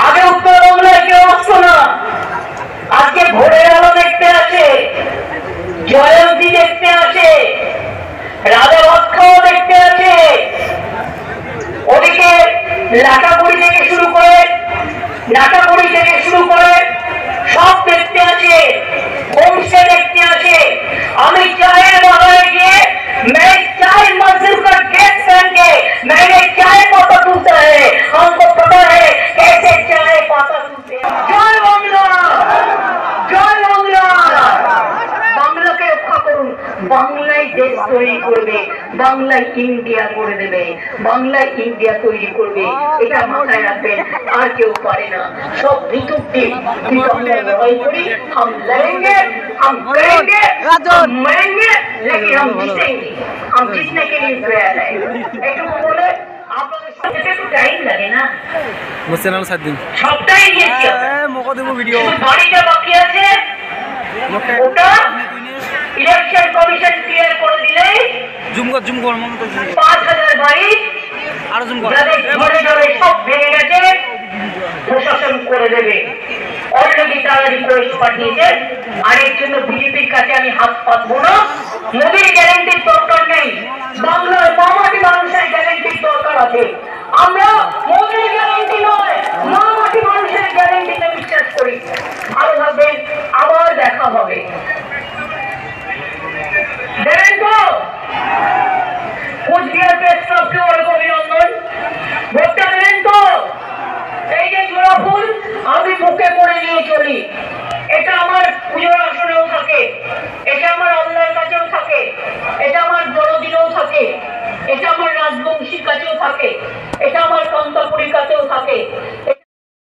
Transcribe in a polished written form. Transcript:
আগে উত্তরবঙ্গের কেউ আসতো না, আজকে ভোরের আলো দেখতে আছে, জয়ন্তী দেখতে আছে, রাজাভক্ষও দেখতে আছে, ওদিকে লাটাগুড়ি থেকে শুরু করে সব দেখতে আছে, হোমস্টে দেখতে আছে। আমি চায়ের বাগানে গিয়ে मैं चाय मजदूर का ड्रेस पहन के मैंने चाय पत्ता टूटा है, हमको पता है कैसे चाय पत्ता टूटे। जय बांग्ला, जय बांग्ला। বাংলাকে রক্ষা করুন, বাংলায় দেশ তৈরি করবে, বাংলায় ইন্ডিয়া করে দেবে, বাংলায় ইন্ডিয়া তৈরি করবে, এটা মাথায় রাখবেন। আর কেউ পারে না, সব ভিতর টিম। আমরা লড়াই করি, हम लड़ेंगे, हम करेंगे, हम मरेंगे, लेकिन हम जीतेंगे। हम जीतने के लिए तैयार हैं। একটু বলে আপনাদের সাথে একটু টাইম লাগে না, চ্যানেল 7 দিন সবটাই দিয়েছি। মোকে দেব ভিডিও, বাড়িটা বাকি আছে, ওটা ইলেকশন কমিশন ক্লিয়ার করে দিলে জুম কর মন তো 5000 বাড়ি আর জুম কর সব ভেঙে গেছে, প্রশাসন করে দেবে। অলরেডি তারা রিকোয়েস্ট পাঠিয়েছে। আর এর জন্য বিজেপির কাছে আমি হাত পাতবো না। মোদির গ্যারান্টির দরকার নেই, বাংলার মামাটি